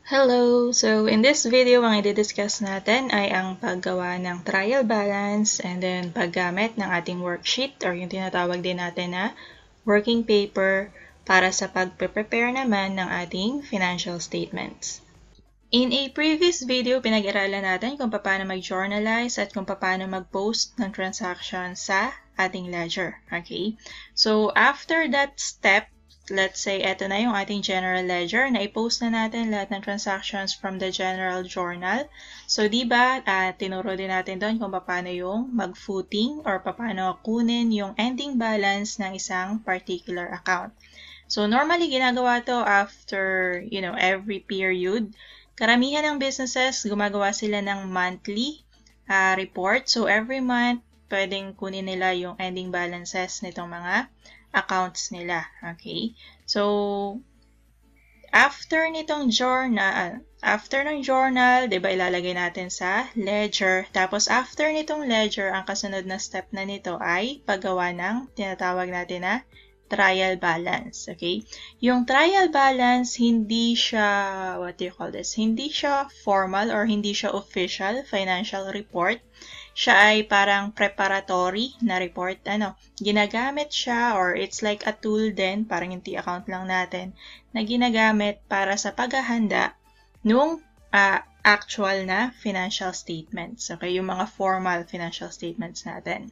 Hello! So, in this video, ang i-discuss natin ay ang paggawa ng trial balance and then paggamit ng ating worksheet or yung tinatawag din natin na working paper para sa pag-prepare naman ng ating financial statements. In a previous video, pinag-aralan natin kung paano mag-journalize at kung paano mag-post ng transactions sa ating ledger. Okay? So, after that step, let's say, eto na yung ating general ledger, na i-post na natin lahat ng transactions from the general journal. So, diba, tinuro din natin doon kung paano yung mag-footing or paano kunin yung ending balance ng isang particular account. So, normally, ginagawa to after, every period. Karamihan ng businesses, gumagawa sila ng monthly report. So, every month, pwedeng kunin nila yung ending balances nitong mga accounts nila. Okay? So, after ng journal, 'di ba, ilalagay natin sa ledger. Tapos, after nitong ledger, ang kasunod na step na nito ay paggawa ng tinatawag natin na trial balance. Okay? Yung trial balance, hindi siya, hindi siya formal or hindi siya official financial report. Siya ay parang preparatory na report. Ginagamit siya or it's like a tool din, parang yung T-account lang natin, na ginagamit para sa paghahanda nung actual na financial statements. Okay, yung mga formal financial statements natin.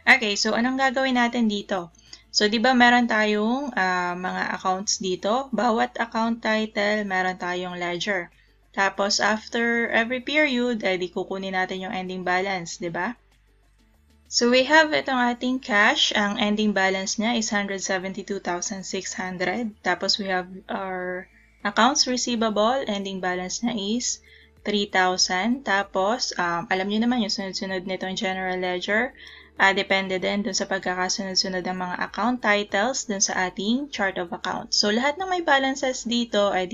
Okay, so anong gagawin natin dito? So, di ba meron tayong mga accounts dito? Bawat account title, meron tayong ledger. Tapos, after every period, di kukunin natin yung ending balance, di ba? So, we have itong ating cash. Ang ending balance niya is 172,600. Tapos, we have our accounts receivable. Ending balance niya is 3,000. Tapos, alam niyo naman yung sunod-sunod nitong general ledger. Depende din dun sa pagkakasunod-sunod ng mga account titles dun sa ating chart of accounts. So, lahat ng may balances dito ay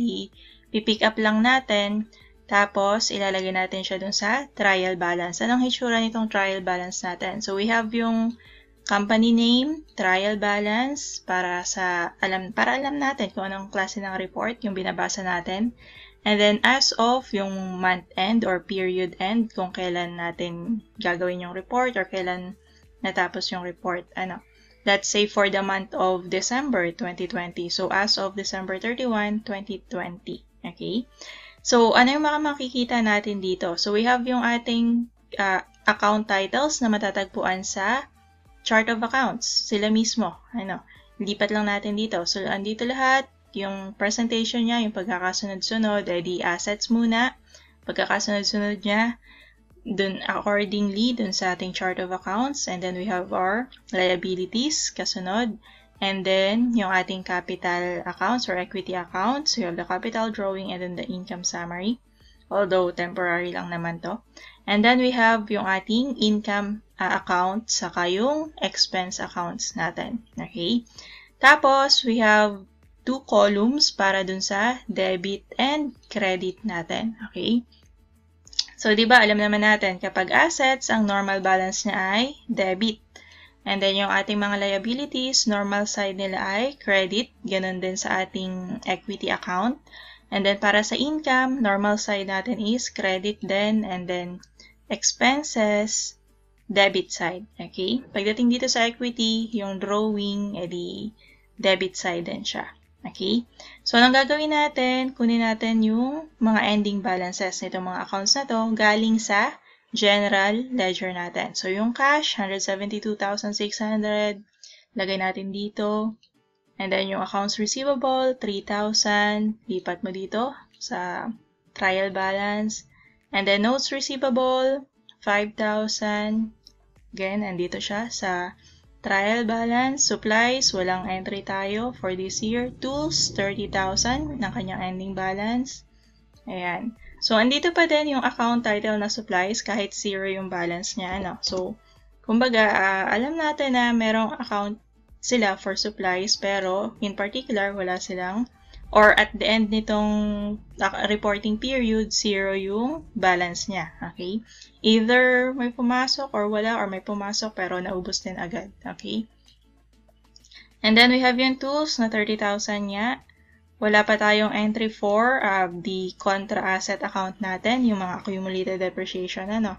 pipick up lang natin, tapos ilalagay natin siya dun sa trial balance. Anong hitsura nitong trial balance natin? So, we have yung company name, trial balance, para alam natin kung anong klase ng report yung binabasa natin. And then, as of yung month end or period end, kung kailan natin gagawin yung report or kailan natapos yung report. Let's say for the month of December 2020. So, as of December 31, 2020. Okay? So, ano yung mga makikita natin dito? So, we have yung ating account titles na matatagpuan sa chart of accounts. Sila mismo. Lipat lang natin dito. So, andito lahat. Yung presentation niya, yung pagkakasunod-sunod, di assets muna. Pagkakasunod-sunod niya, dun accordingly, dun sa ating chart of accounts. And then, we have our liabilities, kasunod. And then, yung ating capital accounts or equity accounts. We have the capital drawing and then the income summary. Although, temporary lang naman to. And then, we have yung ating income account saka yung expense accounts natin. Okay? Tapos, we have 2 columns para dun sa debit and credit natin. Okay? So, di ba, alam naman natin, kapag assets, ang normal balance niya ay debit. And then, yung ating mga liabilities, normal side nila ay credit. Ganun din sa ating equity account. And then, para sa income, normal side natin is credit din. And then, expenses, debit side. Okay? Pagdating dito sa equity, yung drawing, edi debit side din siya. Okay? So, anong gagawin natin? Kunin natin yung mga ending balances nitong mga accounts na to galing sa general ledger natin. So, yung cash, 172,600. Lagay natin dito. And then, yung accounts receivable, 3,000. Lipat mo dito sa trial balance. And then, notes receivable, 5,000. Again, andito siya sa trial balance. Supplies, walang entry tayo for this year. Tools, 30,000 ng kanyang ending balance. Ayan. So, andito pa din yung account title na supplies kahit 0 yung balance niya. So, kumbaga, alam natin na merong account sila for supplies pero in particular, wala silang or at the end nitong reporting period, 0 yung balance niya. Okay? Either may pumasok or wala or may pumasok pero naubos din agad. Okay? And then, we have yung tools na 30,000 niya. wala pa tayong entry for the contra asset account natin, yung mga accumulated depreciation, ano.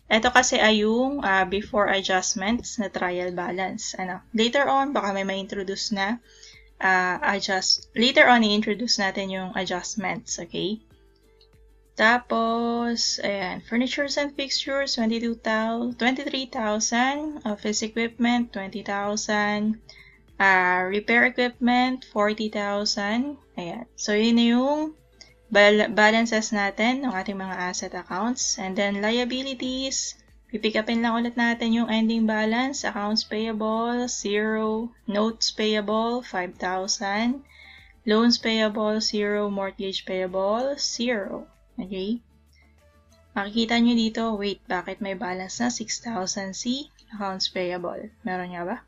Ito kasi ay yung before adjustments na trial balance. Ano. Later on, baka may ma-introduce na later on, i-introduce natin yung adjustments, okay? Tapos, ayan, furnitures and fixtures, 23,000, office equipment, 20,000, repair equipment, 40,000, ayan. So, yun yung balances natin ng ating mga asset accounts. And then, liabilities, pipick upin lang ulit natin yung ending balance, accounts payable, 0, notes payable, 5,000, loans payable, 0, mortgage payable, 0. Okay? Makikita nyo dito, wait, bakit may balance na 6,000 si accounts payable? Meron nga ba?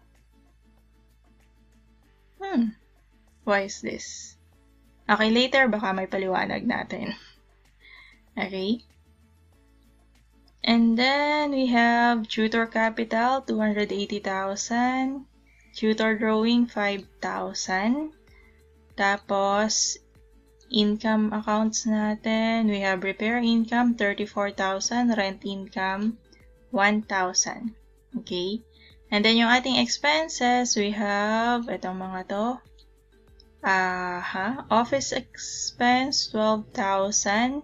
Why is this? Okay, later, baka may paliwanag natin. Okay? And then, we have tutor capital, 280,000. Tutor drawing, 5,000. Tapos, income accounts natin, we have repair income, 34,000. Rent income, 1,000. Okay? And then, yung ating expenses, we have, itong mga to, office expense, 12,000.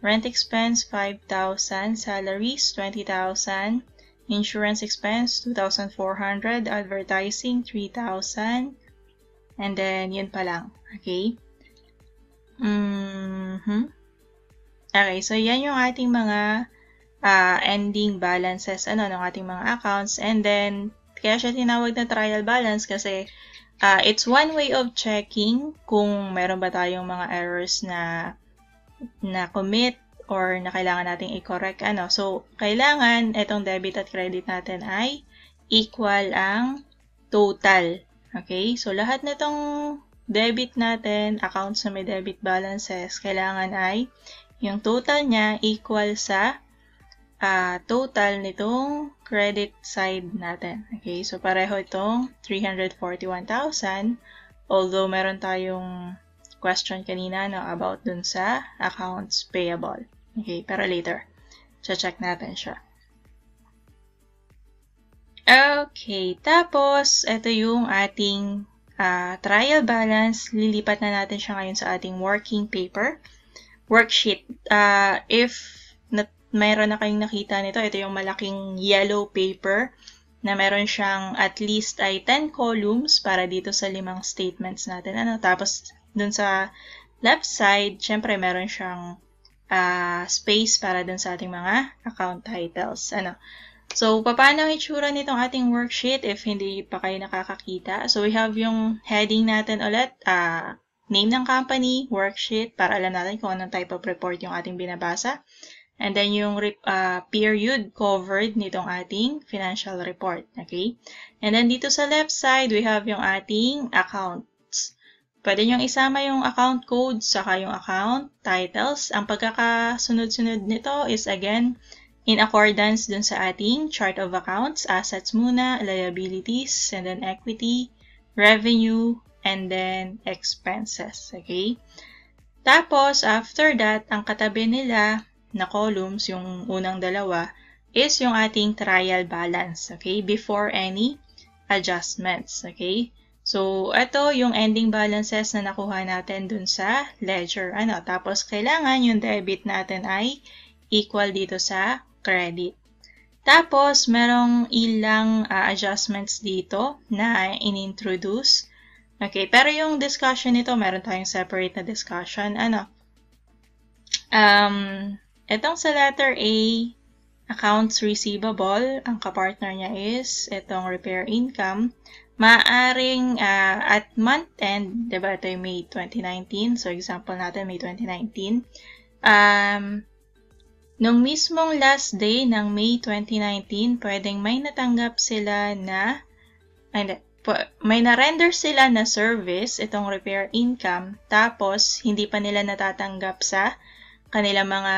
Rent expense, 5,000. Salaries, 20,000. Insurance expense, 2,400. Advertising, 3,000. And then, yun pa lang. Okay? Okay, so yan yung ating mga ending balances ng ating mga accounts. And then, kaya siya tinawag na trial balance kasi it's one way of checking kung meron ba tayong mga errors na commit or na kailangan nating i-correct. So, kailangan itong debit at credit natin ay equal ang total. Okay? So, lahat na itong debit natin, accounts na may debit balances, kailangan ay yung total niya equal sa total nitong credit side natin. Okay? So, pareho itong 341,000. Although, meron tayong question kanina about dun sa accounts payable. Okay? Pero later, check natin siya. Okay. Tapos, ito yung ating trial balance. Lilipat na natin siya ngayon sa ating working paper. Worksheet. If mayroon na kayong nakita nito, ito yung malaking yellow paper na meron siyang at least ay 10 columns para dito sa 5 statements natin. Tapos, dun sa left side, syempre meron siyang space para dun sa ating mga account titles. So, paano ang itsura nitong ating worksheet if hindi pa kayo nakakakita? So, we have yung heading natin ulit, name ng company, worksheet, para alam natin kung anong type of report yung ating binabasa. And then, yung period covered nitong ating financial report. Okay? And then, dito sa left side, we have yung ating accounts. Pwede nyo isama yung account codes saka yung account titles. Ang pagkakasunod-sunod nito is, again, in accordance dun sa ating chart of accounts. Assets muna, liabilities, and then equity, revenue, and then expenses. Okay? Tapos, after that, ang katabi nila na columns, yung unang dalawa, is yung ating trial balance, okay? Before any adjustments, okay? So, ito yung ending balances na nakuha natin dun sa ledger. Tapos, kailangan yung debit natin ay equal dito sa credit. Tapos, merong ilang adjustments dito na in-introduce. Okay, pero yung discussion nito, meron tayong separate na discussion. Itong sa letter A, accounts receivable, ang kapartner niya is itong repair income. Maaring at month end, diba ito yung May 2019, so example natin May 2019, nung mismong last day ng May 2019, pwedeng may natanggap sila na, may na-render sila na service, itong repair income, tapos hindi pa nila natatanggap sa kanilang mga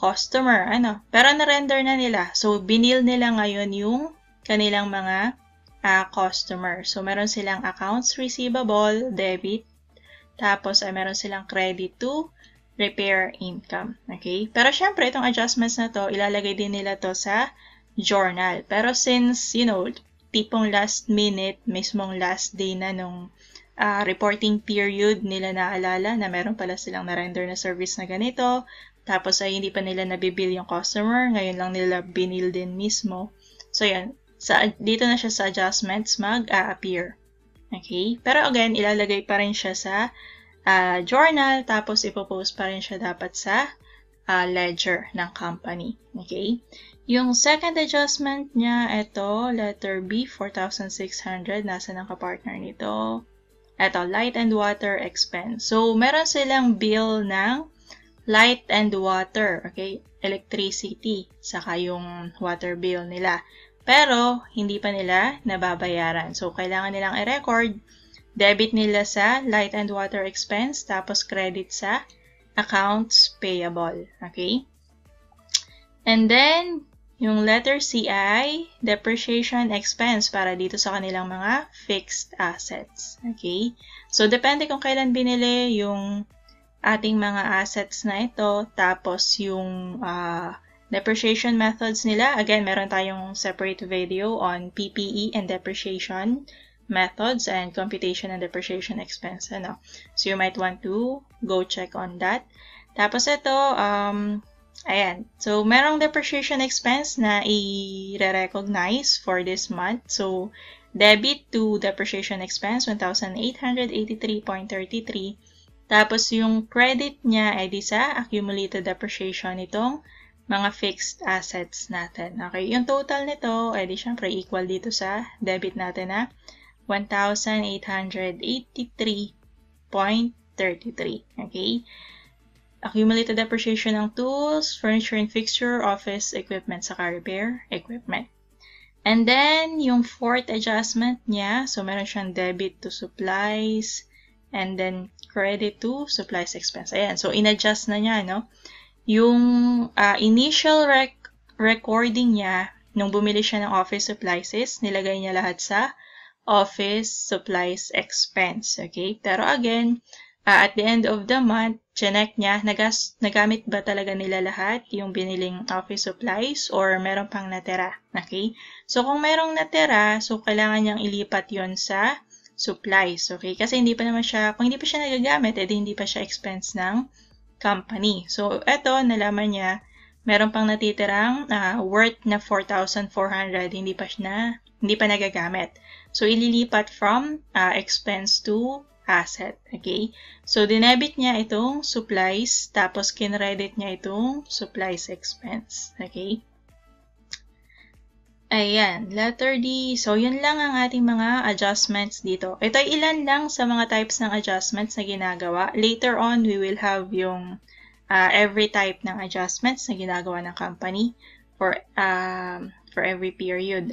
customer, pero na-render na nila. So, binil nila ngayon yung kanilang mga customer. So, meron silang accounts receivable, debit, tapos ay meron silang credit to repair income. Okay? Pero syempre, itong adjustments na to, ilalagay din nila to sa journal. Pero since, tipong last minute, mismong last day na nung reporting period nila naalala na meron pala silang na-render na service na ganito, tapos ay hindi pa nila nabibill yung customer, ngayon lang nila binil din mismo. So yan, dito na siya sa adjustments mag-a-appear. Okay? Pero again, ilalagay pa rin siya sa journal, tapos ipopost pa rin siya dapat sa ledger ng company. Okay? Yung second adjustment niya, ito, letter B, 4,600. Nasa ng kapartner nito? Ito, light and water expense. So, meron silang bill ng light and water, okay? Electricity, saka yung water bill nila. Pero, hindi pa nila nababayaran. So, kailangan nilang i-record, debit nila sa light and water expense, tapos credit sa accounts payable, okay? And then, yung letter C ay depreciation expense para dito sa kanilang mga fixed assets, okay? So, depende kung kailan binili yung ating mga assets na ito, tapos yung depreciation methods nila. Again, meron tayong separate video on PPE and depreciation methods and computation and depreciation expense. So, you might want to go check on that. Tapos ito, ayan. So, merong depreciation expense na i-recognize for this month. So, debit to depreciation expense, 1,883.33. Tapos, yung credit niya ay di sa accumulated depreciation nitong mga fixed assets natin. Okay, yung total nito ay di syempre equal dito sa debit natin na 1,883.33. Okay? Accumulated depreciation ng tools, furniture and fixture, office equipment, saka repair equipment. And then, yung fourth adjustment niya, so meron siyang debit to supplies, and then credit to supplies expense. Ayan, so in-adjust na niya, no? Yung initial recording niya, nung bumili siya ng office supplies, nilagay niya lahat sa office supplies expense. Okay? Pero again, at the end of the month, check niya, nagamit ba talaga nila lahat yung biniling office supplies or meron pang natira. Okay? So, kung merong natira, so kailangan niyang ilipat yon sa supplies. Okay? Kasi kung hindi pa siya nagagamit, edi hindi pa siya expense ng company. So, eto, nalaman niya, meron pang natitirang worth na 4,400, hindi pa nagagamit. So, ililipat from expense to asset. Okay? So, dinebit niya itong supplies, tapos kinredit niya itong supplies expense. Okay? Ayan, letter D. So, yun lang ang ating mga adjustments dito. Ito ay ilan lang sa mga types ng adjustments na ginagawa. Later on, we will have yung every type ng adjustments na ginagawa ng company for every period.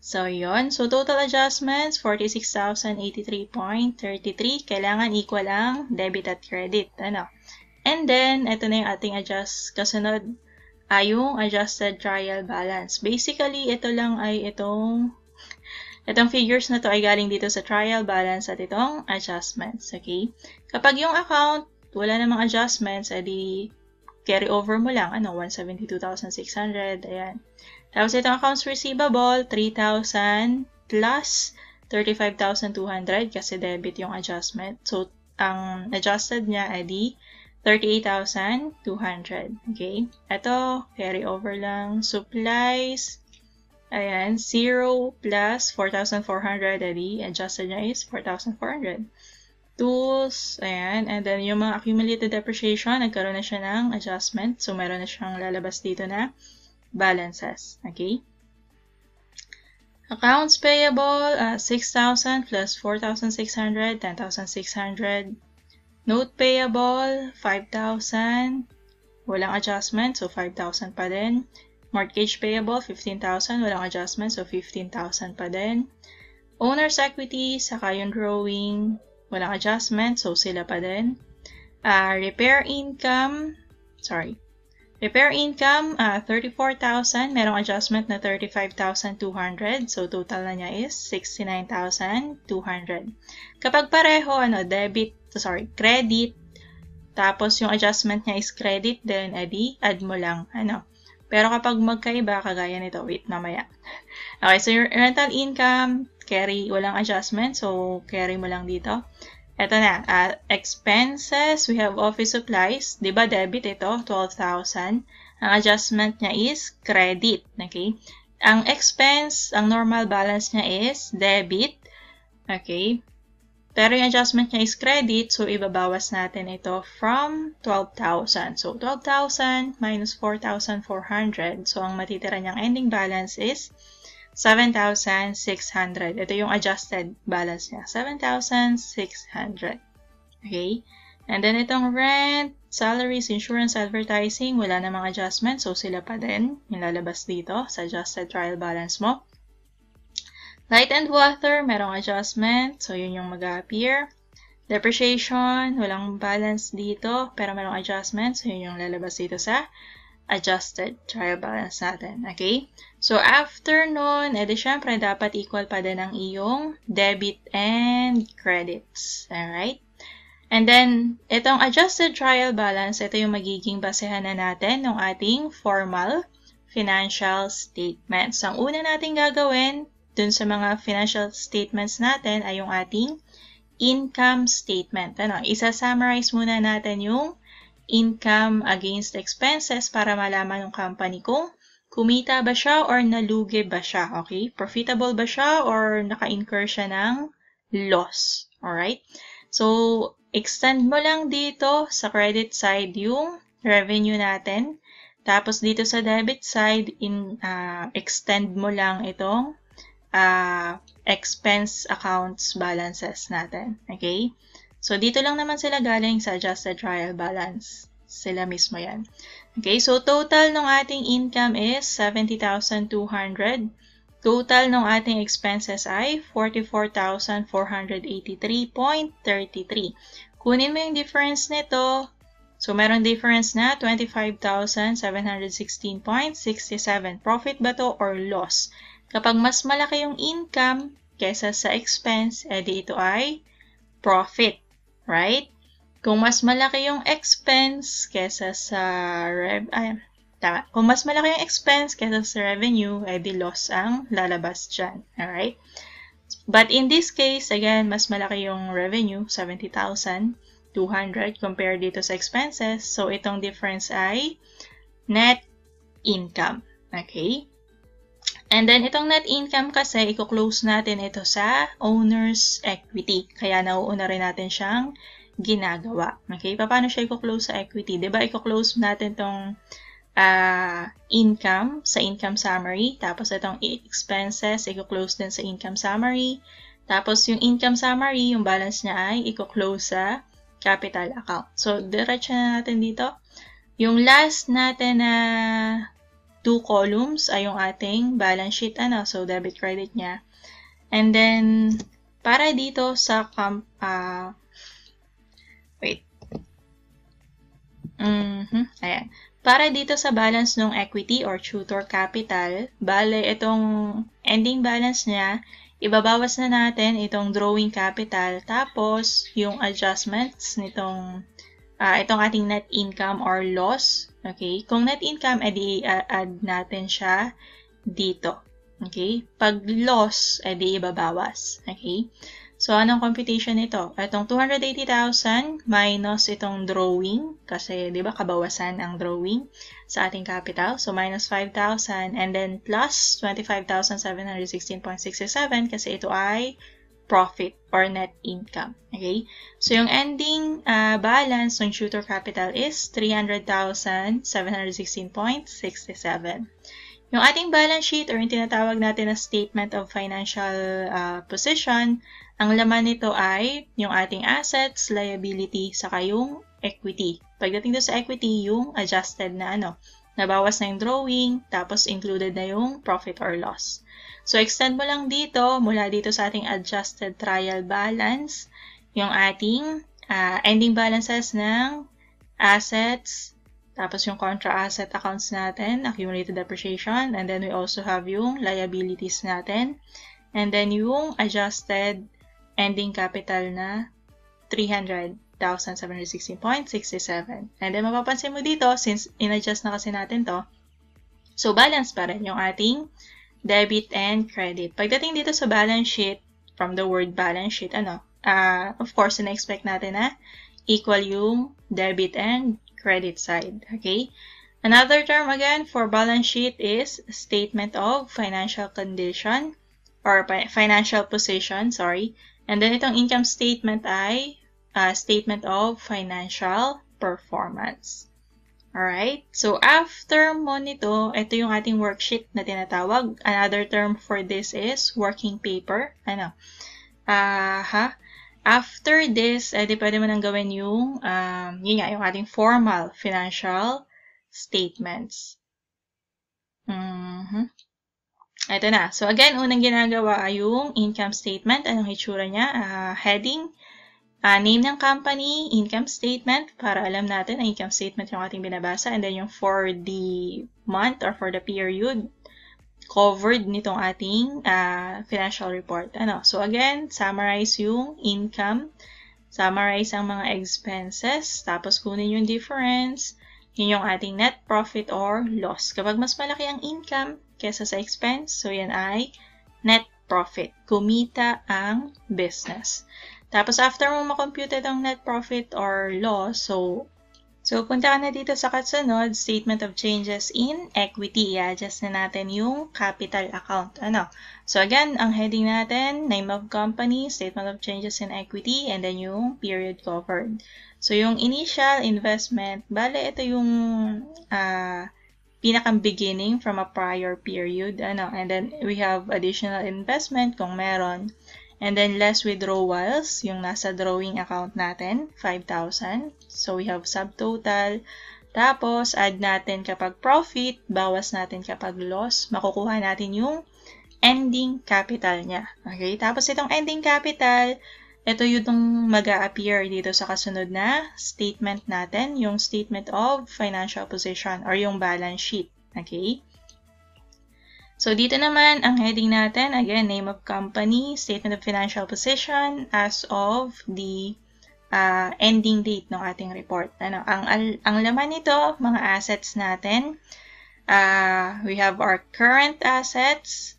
So, yun. So, total adjustments, 46,083.33. Kailangan equal ang debit at credit. And then, ito na yung ating kasunod, yung adjusted trial balance. Basically, ito lang ay itong figures na to ay galing dito sa trial balance at itong adjustments. Okay? Kapag yung account, wala namang adjustments, edi carry over mo lang. 172,600. Ayan. Tapos itong accounts receivable, 3,000 plus 35,200 kasi debit yung adjustment. So, ang adjusted niya ay di 38,200. Okay? Ito, carry over lang. Supplies, ayan, 0 plus 4,400. Edi, adjusted niya is 4,400. Tools, ayan, and then yung mga accumulated depreciation, nagkaroon na siya ng adjustment. So, meron na siyang lalabas dito na balances. Okay? Accounts payable, 6,000 plus 4,600, 10,600. Note payable, 5,000. Walang adjustment, so 5,000 pa din. Mortgage payable, 15,000. Walang adjustment, so 15,000 pa din. Owner's equity, saka yung drawing, walang adjustment, so sila pa din. Repair income, Repair income, 34,000. Merong adjustment na 35,200. So, total na niya is 69,200. Kapag pareho, credit, tapos yung adjustment niya is credit, then edi, add mo lang, Pero kapag magkaiba, kagaya nito, wait, mamaya. Okay, so yung rental income, carry, walang adjustment, so carry mo lang dito. Ito na, expenses, we have office supplies. Diba debit ito, 12,000. Ang adjustment niya is credit. Okay? Ang expense, ang normal balance niya is debit. Okay? Pero yung adjustment niya is credit, so ibabawas natin ito from 12,000. So, 12,000 minus 4,400. So, ang matitira niyang ending balance is 7,600. Ito yung adjusted balance niya. 7,600. Okay? And then itong rent, salaries, insurance, advertising, wala namang adjustment. So, sila pa din yung lalabas dito sa adjusted trial balance mo. Light and water, merong adjustment. So, yun yung mag-appear. Depreciation, walang balance dito, pero merong adjustment. So, yun yung lalabas dito sa adjusted trial balance natin. Okay? So, after nun, edi syempre, dapat equal pa din ang iyong debit and credits. Alright? And then, itong adjusted trial balance, ito yung magiging basehan na natin ng ating formal financial statements. Ang una natin gagawin dun sa mga financial statements natin ay yung ating income statement. Isa-summarize muna natin yung income against expenses para malaman ng company kung kumita ba siya or nalugi ba siya, okay? Profitable ba siya or naka-incur siya ng loss, alright? So, extend mo lang dito sa credit side yung revenue natin. Tapos dito sa debit side, extend mo lang itong expense accounts balances natin, okay? So, dito lang naman sila galing sa adjusted trial balance. Sila mismo yan. Okay, so total ng ating income is 70,200. Total ng ating expenses ay 44,483.33. Kunin mo yung difference nito. So, meron difference na 25,716.67. Profit ba to or loss? Kapag mas malaki yung income kesa sa expense, edi ito ay profit. Right? Kung mas malaki yung expense kesa sa Kung mas malaki yung expense kesa sa revenue, edi loss ang lalabas dyan. Alright? But in this case, again, mas malaki yung revenue, 70,200 compared dito sa expenses. So, itong difference ay net income. Okay? And then, itong net income kasi, i-close natin ito sa owner's equity. Kaya nauuna rin natin siyang ginagawa. Okay? Paano siya i-close sa equity? Diba, i-close natin itong income sa income summary. Tapos, itong expenses, i-close din sa income summary. Tapos, yung income summary, yung balance niya ay i-close sa capital account. So, diretso na natin dito. Yung last natin na 2 columns ay yung ating balance sheet, so debit credit niya. And then, para dito sa ayan. Para dito sa balance ng equity or tutor capital, bale itong ending balance niya, ibabawas na natin itong drawing capital, tapos yung adjustments nitong itong ating net income or loss. Okay? Kung net income, edi add natin siya dito. Okay? Pag loss, edi ibabawas. Okay? So, anong computation nito? Itong 280,000 minus itong drawing, kasi di ba kabawasan ang drawing sa ating capital. So, minus 5,000 and then plus 25,716.67 kasi ito ay profit or net income. Okay? So, yung ending balance ng tutor capital is 300,716.67. Yung ating balance sheet or yung tinatawag natin na statement of financial position, ang laman nito ay yung ating assets, liability, saka yung equity. Pagdating doon sa equity, yung adjusted na nabawas na yung drawing, tapos included na yung profit or loss. So, extend mo lang dito, mula dito sa ating adjusted trial balance, yung ating ending balances ng assets, Tapos yung contra asset accounts natin, accumulated depreciation. And then we also have yung liabilities natin. And then yung adjusted ending capital na 300,716.67. And then mapapansin mo dito, since in-adjust na kasi natin to, so balance pa rin yung ating debit and credit. Pagdating dito sa balance sheet, from the word balance sheet, of course, na-expect natin na equal yung debit and credit side. Okay? Another term again for balance sheet is statement of financial condition or financial position, sorry. And then itong income statement ay statement of financial performance. Alright? So, after mo nito, ito yung ating worksheet na tinatawag. Another term for this is working paper. After this, di pwede mo nang gawin yung, yung ating formal financial statements. Ito na. So, again, unang ginagawa ay yung income statement. Anong itsura niya? Heading, name ng company, income statement, para alam natin ang income statement yung ating binabasa. And then yung for the month or for the period, covered nitong ating financial report. So, again, summarize yung income, summarize ang mga expenses, tapos kunin yung difference, yun yung ating net profit or loss. Kapag mas malaki ang income kesa sa expense, so yan ay net profit. Kumita ang business. Tapos after mo makompute itong net profit or loss, so punta ka na dito sa kasunod, statement of changes in equity. I-adjust na natin yung capital account. So again, ang heading natin, name of company, statement of changes in equity, and then yung period covered. So yung initial investment, bale ito yung pinakang beginning from a prior period. And then we have additional investment kung meron. And then less withdrawals, yung nasa drawing account natin, 5,000. So we have subtotal. Tapos add natin kapag profit, bawas natin kapag loss. Makukuha natin yung ending capital niya. Okay? Tapos itong ending capital, ito yung mag-a-appear dito sa kasunod na statement natin, yung statement of financial position or yung balance sheet. Okay? So, dito naman, ang heading natin, again, name of company, statement of financial position as of the ending date ng ating report. Ang laman nito, mga assets natin, we have our current assets,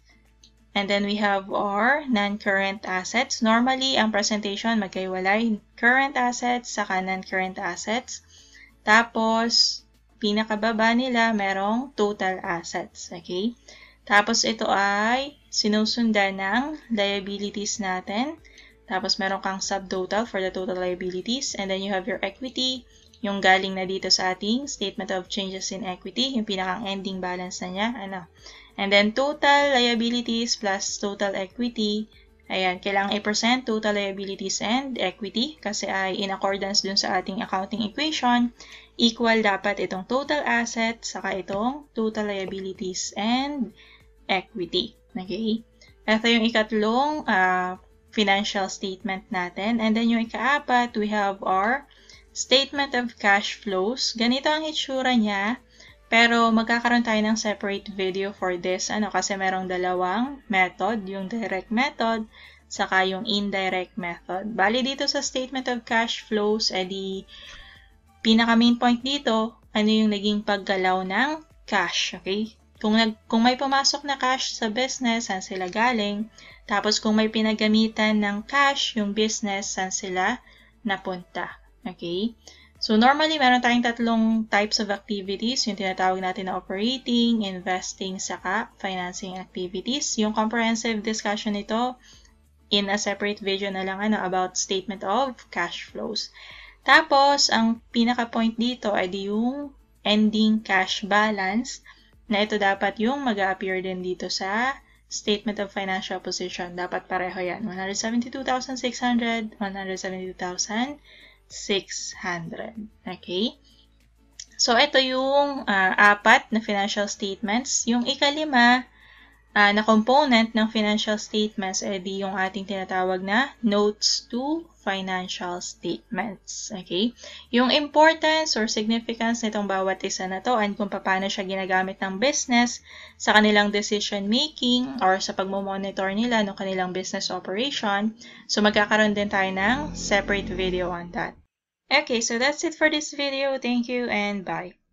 and then we have our non-current assets. Normally, ang presentation magkaiwalay current assets saka non-current assets. Tapos, pinakababa nila merong total assets. Okay? Tapos, ito ay sinusundan ng liabilities natin. Tapos, meron kang subtotal for the total liabilities. And then, you have your equity, yung galing na dito sa ating statement of changes in equity, yung pinakang ending balance na niya. And then, total liabilities plus total equity. Ayan, kailangan i-present total liabilities and equity kasi ay in accordance dun sa ating accounting equation, equal dapat itong total assets saka itong total liabilities and equity. Okay? Ito yung ikatlong financial statement natin. And then yung ikaapat, we have our statement of cash flows. Ganito ang itsura niya. Pero magkakaroon tayo ng separate video for this. Kasi merong dalawang method. Yung direct method, saka yung indirect method. Bali dito sa statement of cash flows, edi pinaka main point dito, ano yung naging paggalaw ng cash. Okay? Kung may pumasok na cash sa business, saan sila galing? Tapos kung may pinagamitan ng cash, yung business, saan sila napunta? Okay? So, normally, meron tayong tatlong types of activities. Yung tinatawag natin na operating, investing, saka financing activities. Yung comprehensive discussion nito in a separate video na lang about statement of cash flows. Tapos, ang pinaka-point dito ay yung ending cash balance na ito dapat yung mag-a-appear din dito sa statement of financial position. Dapat pareho yan. 172,600, 172,600. Okay? So, ito yung apat na financial statements. Yung ikalima na component ng financial statements ay yung ating tinatawag na notes to financial statements. Okay? Yung importance or significance nitong bawat isa na to and kung paano siya ginagamit ng business sa kanilang decision making or sa pagmomonitor nila ng kanilang business operation. So, magkakaroon din tayo ng separate video on that. Okay, so that's it for this video. Thank you and bye.